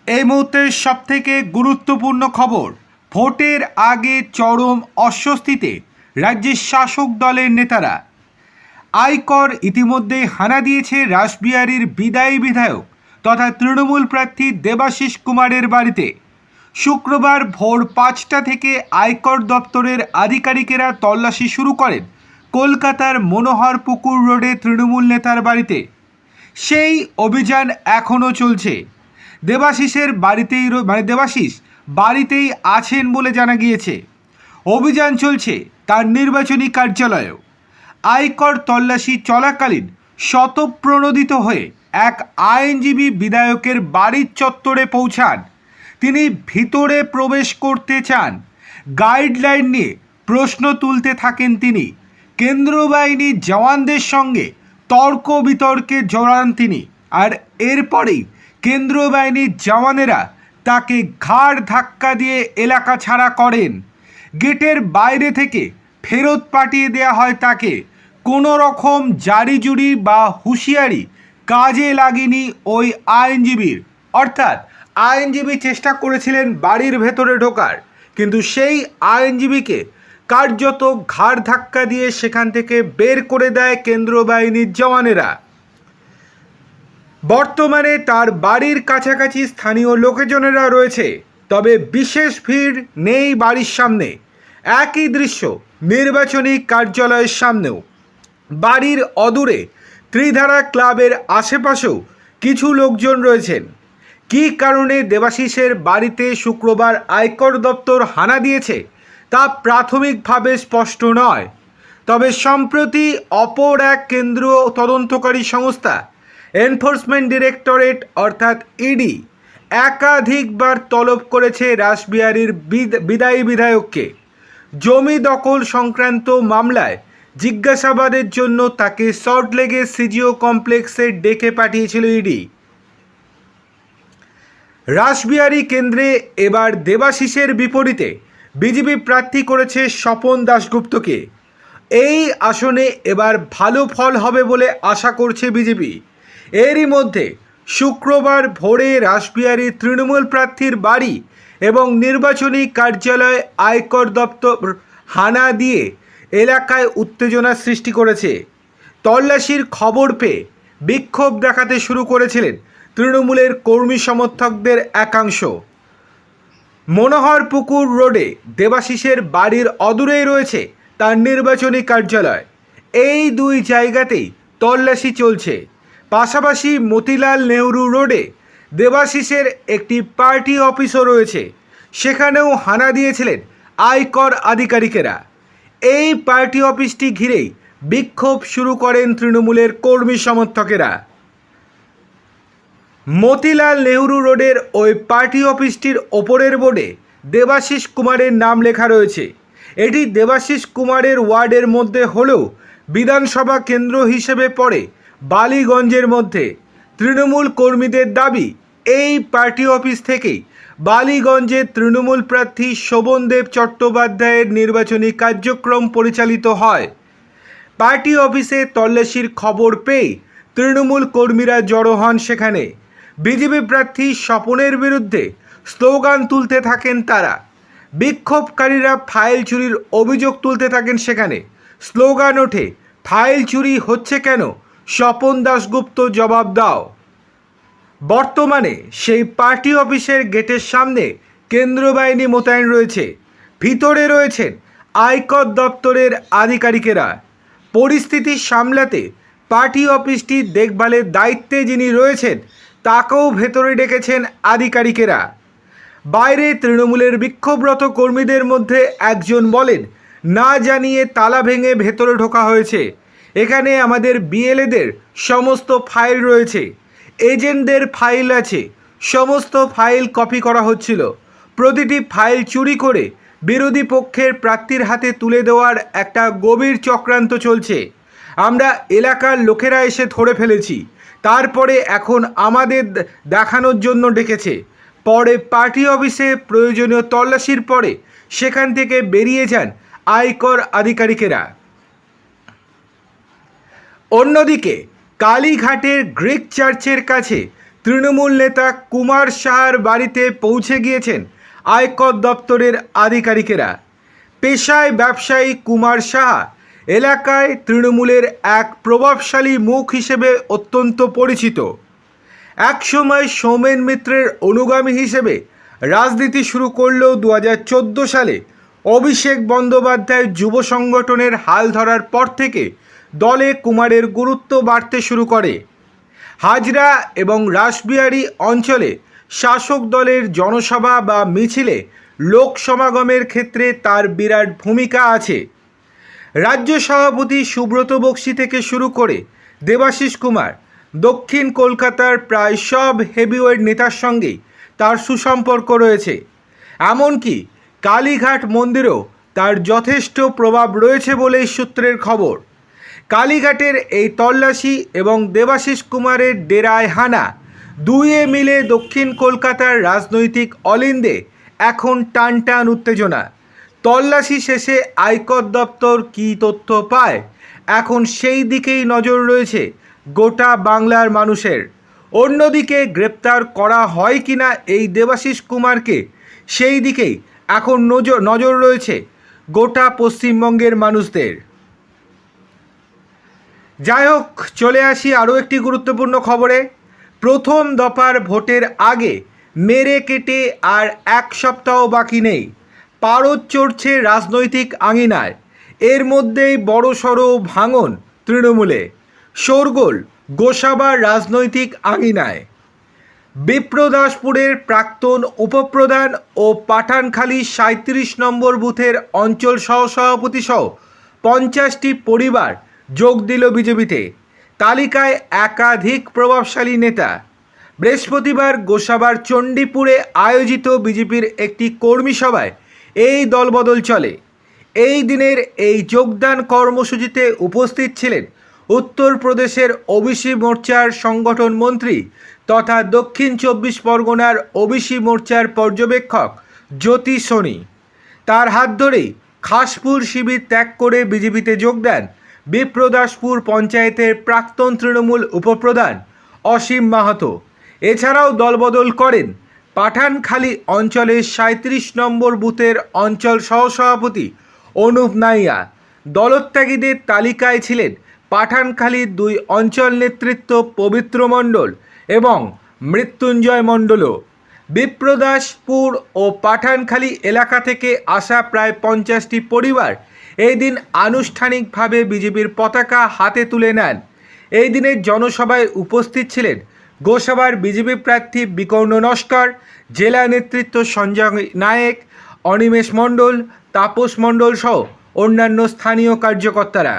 এই মুহূর্তের সবথেকে গুরুত্বপূর্ণ খবর, ভোটের আগে চরম অস্বস্তিতে রাজ্যের শাসক দলের নেতারা। আয়কর ইতিমধ্যেই হানা দিয়েছে রাসবিহারীর বিদায়ী বিধায়ক তথা তৃণমূল প্রার্থী দেবাশিস কুমারের বাড়িতে। শুক্রবার ভোর 5টা থেকে আয়কর দপ্তরের আধিকারিকেরা তল্লাশি শুরু করেন কলকাতার মনোহরপুকুর রোডে তৃণমূল নেতার বাড়িতে। সেই অভিযান এখনও চলছে। দেবাশিসের বাড়িতেই দেবাশিস বাড়িতেই আছেন বলে জানা গিয়েছে। অভিযান চলছে তার নির্বাচনী কার্যালয়েও। আয়কর তল্লাশি চলাকালীন স্বতঃপ্রণোদিত হয়ে এক আইনজীবী বিধায়কের বাড়ির চত্বরে পৌঁছান। তিনি ভিতরে প্রবেশ করতে চান। গাইডলাইন নিয়ে প্রশ্ন তুলতে থাকেন তিনি। কেন্দ্র বাহিনীর জওয়ানদের সঙ্গে তর্ক বিতর্কে জড়ান তিনি। আর এরপরেই কেন্দ্রীয় বাহিনীর জওয়ানেরা তাকে ঘাড় ধাক্কা দিয়ে এলাকা ছাড়া করেন। গেটের বাইরে থেকে ফেরত পাঠিয়ে দেওয়া হয় তাকে। কোনো রকম জারিজুরি বা হুঁশিয়ারি কাজে লাগেনি ওই আইনজীবীর। অর্থাৎ আইনজীবী চেষ্টা করেছিলেন বাড়ির ভেতরে ঢোকার, কিন্তু সেই আইনজীবীকে কার্যত ঘাড় ধাক্কা দিয়ে সেখান থেকে বের করে দেয় কেন্দ্র বাহিনীর জওয়ানেরা। বর্তমানে তার বাড়ির কাছাকাছি স্থানীয় লোকজনেরা রয়েছে, তবে বিশেষ ভিড় নেই বাড়ির সামনে। একই দৃশ্য নির্বাচনী কার্যালয়ের সামনেও। বাড়ির অদূরে ত্রিধারা ক্লাবের আশেপাশেও কিছু লোকজন রয়েছেন। কী কারণে দেবাশিসের বাড়িতে শুক্রবার আয়কর দপ্তর হানা দিয়েছে তা প্রাথমিকভাবে স্পষ্ট নয়। তবে সম্প্রতি অপর এক কেন্দ্রীয় তদন্তকারী সংস্থা এনফোর্সমেন্ট ডিরেক্টরেট অর্থাৎ ইডি একাধিকবার তলব করেছে রাসবিহারীর বিদায়ী বিধায়ককে। জমি দখল সংক্রান্ত মামলায় জিজ্ঞাসাবাদের জন্য তাকে সল্টলেকের সিজিও কমপ্লেক্সে ডেকে পাঠিয়েছিল ইডি। রাসবিহারী কেন্দ্রে এবার দেবাশিসের বিপরীতে বিজেপি প্রার্থী করেছে স্বপন দাশগুপ্তকে। এই আসনে এবার ভালো ফল হবে বলে আশা করছে বিজেপি। এরই মধ্যে শুক্রবার ভোরে রাসবিহারীর তৃণমূল প্রার্থীর বাড়ি এবং নির্বাচনী কার্যালয়ে আয়কর দপ্তর হানা দিয়ে এলাকায় উত্তেজনা সৃষ্টি করেছে। তল্লাশির খবর পেয়ে বিক্ষোভ দেখাতে শুরু করেছিলেন তৃণমূলের কর্মী সমর্থকদের একাংশ। মনোহরপুকুর রোডে দেবাশিসের বাড়ির অদূরেই রয়েছে তার নির্বাচনী কার্যালয়। এই দুই জায়গাতেই তল্লাশি চলছে। পাশাপাশি মতিলাল নেহরু রোডে দেবাশিসের একটি পার্টি অফিসও রয়েছে, সেখানেও হানা দিয়েছিলেন আয়কর আধিকারিকেরা। এই পার্টি অফিসটি ঘিরেই বিক্ষোভ শুরু করেন তৃণমূলের কর্মী সমর্থকেরা। মতিলাল নেহরু রোডের ওই পার্টি অফিসটির ওপরের বোর্ডে দেবাশিস কুমারের নাম লেখা রয়েছে। এটি দেবাশিস কুমারের ওয়ার্ডের মধ্যে হলেও বিধানসভা কেন্দ্র হিসেবে পড়ে বালিগঞ্জের মধ্যে। তৃণমূল কর্মীদের দাবি, এই পার্টি অফিস থেকেই বালিগঞ্জের তৃণমূল প্রার্থী শোভনদেব চট্টোপাধ্যায়ের নির্বাচনী কার্যক্রম পরিচালিত হয়। পার্টি অফিসে তল্লাশির খবর পেয়ে তৃণমূল কর্মীরা জড়ো হন সেখানে। বিজেপি প্রার্থী স্বপনের বিরুদ্ধে স্লোগান তুলতে থাকেন তারা। বিক্ষোভকারীরা ফাইল চুরির অভিযোগ তুলতে থাকেন সেখানে। স্লোগান ওঠে, ফাইল চুরি হচ্ছে কেন, স্বপন দাশগুপ্ত জবাব দাও। বর্তমানে সেই পার্টি অফিসের গেটের সামনে কেন্দ্র বাহিনী মোতায়েন রয়েছে। ভিতরে রয়েছেন আয়কর দপ্তরের আধিকারিকেরা। পরিস্থিতি সামলাতে পার্টি অফিসটি দেখভালের দায়িত্বে যিনি রয়েছেন তাকেও ভেতরে ডেকেছেন আধিকারিকেরা। বাইরে তৃণমূলের বিক্ষোভরত কর্মীদের মধ্যে একজন বলেন, না জানিয়ে তালা ভেঙে ভেতরে ঢোকা হয়েছে। এখানে আমাদের বিএলএদের সমস্ত ফাইল রয়েছে, এজেন্টদের ফাইল আছে, সমস্ত ফাইল কপি করা হচ্ছিল। প্রতিটি ফাইল চুরি করে বিরোধী পক্ষের প্রার্থীর হাতে তুলে দেওয়ার একটা গভীর চক্রান্ত চলছে। আমরা এলাকার লোকেরা এসে ধরে ফেলেছি, তারপরে এখন আমাদের দেখানোর জন্য ডেকেছে। পরে পার্টি অফিসে প্রয়োজনীয় তল্লাশির পরে সেখান থেকে বেরিয়ে যান আয়কর আধিকারিকেরা। অন্যদিকে কালীঘাটের গ্রিক চার্চের কাছে তৃণমূল নেতা কুমার সাহার বাড়িতে পৌঁছে গিয়েছেন আয়কর দপ্তরের আধিকারিকেরা। পেশায় ব্যবসায়ী কুমার সাহা এলাকায় তৃণমূলের এক প্রভাবশালী মুখ হিসেবে অত্যন্ত পরিচিত। একসময় সৌমেন মিত্রের অনুগামী হিসেবে রাজনীতি শুরু করলেও 2014 সালে অভিষেক বন্দ্যোপাধ্যায় যুব সংগঠনের হাল ধরার পর থেকে দলে কুমারের গুরুত্ব বাড়তে শুরু করে। হাজরা এবং রাসবিহারী অঞ্চলে শাসক দলের জনসভা বা মিছিলে লোক সমাগমের ক্ষেত্রে তার বিরাট ভূমিকা আছে। রাজ্য সভাপতি সুব্রত বক্সী থেকে শুরু করে দেবাশিস কুমার, দক্ষিণ কলকাতার প্রায় সব হেভিওয়েট নেতার সঙ্গেই তার সুসম্পর্ক রয়েছে। এমনকি কালীঘাট মন্দিরেও তার যথেষ্ট প্রভাব রয়েছে বলেই সূত্রের খবর। কালীঘাটের এই তল্লাশি এবং দেবাশিস কুমারের ডেরায় হানা, দুইয়ে মিলে দক্ষিণ কলকাতার রাজনৈতিক অলিন্দে এখন টান টান উত্তেজনা। তল্লাশি শেষে আয়কর দপ্তর কী তথ্য পায়, এখন সেই দিকেই নজর রয়েছে গোটা বাংলার মানুষের। অন্যদিকে গ্রেপ্তার করা হয় কিনা এই দেবাশিস কুমারকে, সেই দিকেই এখন নজর রয়েছে গোটা পশ্চিমবঙ্গের মানুষদের। যাই হোক, চলে আসি আরও একটি গুরুত্বপূর্ণ খবরে। প্রথম দফার ভোটের আগে মেরে কেটে আর এক সপ্তাহ বাকি নেই। পারদ চড়ছে রাজনৈতিক আঙিনায়। এর মধ্যেই বড়সড় ভাঙন তৃণমূলে, শোরগোল গোসাবার রাজনৈতিক আঙিনায়। বিপ্রদাসপুরের প্রাক্তন উপপ্রধান ও পাঠানখালী 37 নম্বর বুথের অঞ্চল সহসভাপতি সহ 50টি পরিবার যোগ দিল বিজেপিতে। তালিকায় একাধিক প্রভাবশালী নেতা। বৃহস্পতিবার গোসাবার চণ্ডীপুরে আয়োজিত বিজেপির একটি কর্মী সভায় এই দলবদল চলে। এই দিনের এই যোগদান কর্মসূচিতে উপস্থিত ছিলেন উত্তরপ্রদেশের ওবিসি মোর্চার সংগঠন মন্ত্রী তথা দক্ষিণ 24 পরগনার ওবিসি মোর্চার পর্যবেক্ষক জ্যোতি সোনি। তার হাত ধরেই খাসপুর শিবির ত্যাগ করে বিজেপিতে যোগ দেন বিপ্রদাসপুর পঞ্চায়েতের প্রাক্তন তৃণমূল উপপ্রধান অসীম মাহাতো। এছাড়াও দলবদল করেন পাঠানখালী অঞ্চলের 37 নম্বর বুথের অঞ্চল সহসভাপতি অনুপ নাইয়া। দলত্যাগীদের তালিকায় ছিলেন পাঠানখালীর 2 অঞ্চল নেতৃত্ব পবিত্র মণ্ডল এবং মৃত্যুঞ্জয় মণ্ডলও। বিপ্রদাসপুর ও পাঠানখালী এলাকা থেকে আসা প্রায় 50টি পরিবার এই দিন আনুষ্ঠানিকভাবে বিজেপির পতাকা হাতে তুলে নেন। এই দিনের জনসভায় উপস্থিত ছিলেন গোসাবার বিজেপি প্রার্থী বিকর্ণ নস্কর, জেলা নেতৃত্ব সঞ্জয় নায়েক, অনিমেষ মণ্ডল, তাপস মণ্ডল সহ অন্যান্য স্থানীয় কার্যকর্তারা।